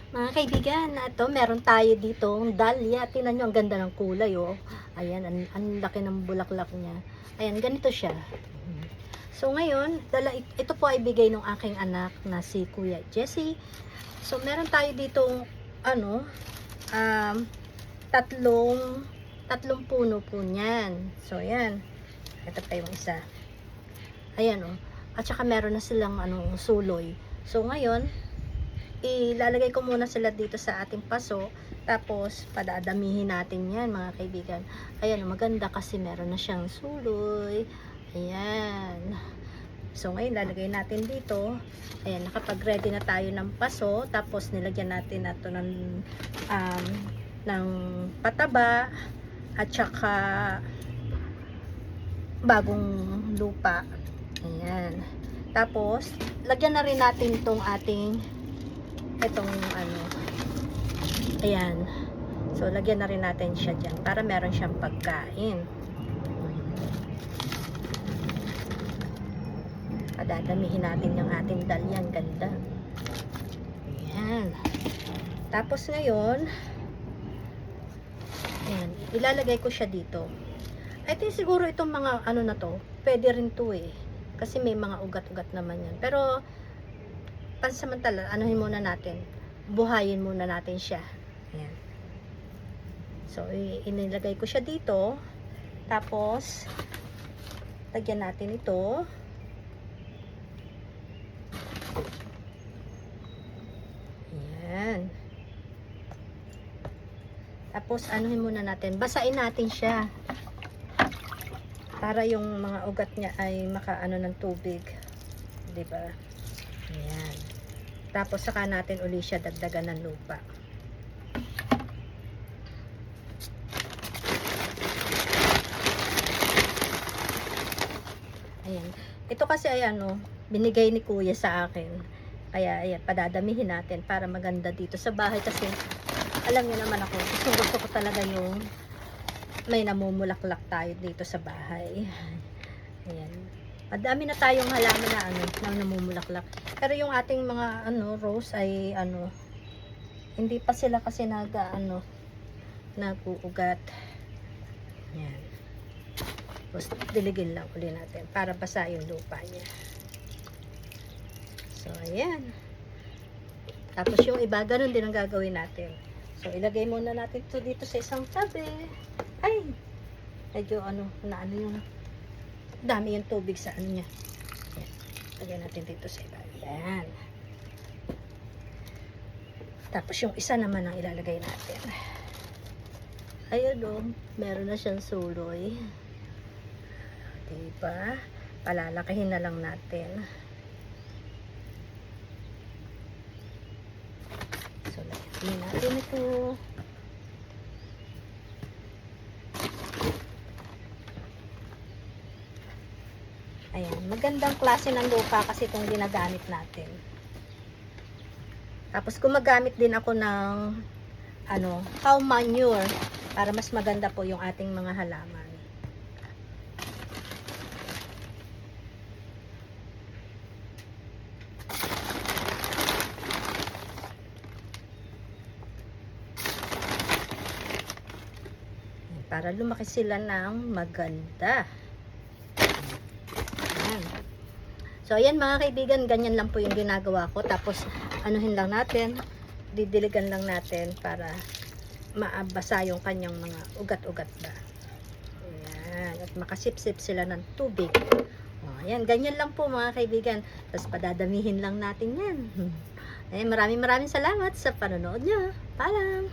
Mga kaibigan, ito meron tayo dito dahlia. Tingnan nyo, ang ganda ng kulay, oh. Ayan, ang laki ng bulaklak niya. Ayan, ganito siya. So ngayon, ito po ay bigay ng aking anak na si Kuya Jesse. So meron tayo dito ano, tatlong puno po niyan. So ayan, ito pa yung isa. Ayan, oh. At saka meron na silang suloy. So ngayon, ilalagay ko muna sila dito sa ating paso, tapos padadamihin natin yan, mga kaibigan. Ayan, maganda kasi meron na siyang suloy. Ayan. So ngayon lalagay natin dito. Ayan, nakapag ready na tayo ng paso, tapos nilagyan natin nato ng pataba at saka bagong lupa. Ayan. Tapos lagyan na rin natin itong ayan, so lagyan na rin natin siya dyan para meron siyang pagkain. Padadamihin natin yung ating dahlia, ganda. Ayan. Tapos ngayon, ayan, ilalagay ko siya dito. I think siguro itong mga na to, pwede rin to kasi may mga ugat-ugat naman yan, pero pansamantala, anuhin muna natin, buhayin muna natin siya. Ayan. So inilagay ko siya dito, tapos lagyan natin ito. Ayan. Tapos anuhin muna natin, basain natin siya para yung mga ugat niya ay makaano ng tubig, 'di ba? Ayan. Tapos saka natin uli siya dagdagan ng lupa. Ayan. Ito kasi ay binigay ni Kuya sa akin. Kaya ayan, padadamihin natin para maganda dito sa bahay, kasi alam niyo naman ako, gusto ko talaga yung may namumulaklak tayo dito sa bahay. Ayan. Madami na tayong halaman na namumulaklak. Pero yung ating mga rose ay hindi pa sila kasi naguugat. Yan. Tapos diligin lang uli natin para basa yung lupa niya. So ayan. Tapos yung iba, ganun din ang gagawin natin. So ilagay muna natin ito dito sa isang tabi. Ay! Medyo yung dami yung tubig sa niya. Ayan. Lagyan natin dito sa iba. Ayan. Tapos yung isa naman ang ilalagay natin. Ayun meron na siyang suloy. Diba? Palalakihin na lang natin. So lagyan natin ito. Ayan, magandang klase ng lupa kasi itong ginagamit natin. Tapos gumagamit din ako ng cow manure para mas maganda po yung ating mga halaman. Para lumaki sila ng maganda. So ayan mga kaibigan, ganyan lang po yung ginagawa ko. Tapos anuhin lang natin, didiligan lang natin para maabasa yung kanyang mga ugat-ugat ba. Ayan, at makasipsip sila ng tubig. Ayan, ganyan lang po mga kaibigan. Tapos padadamihin lang natin yan. Ayan, maraming salamat sa panonood nyo. Paalam!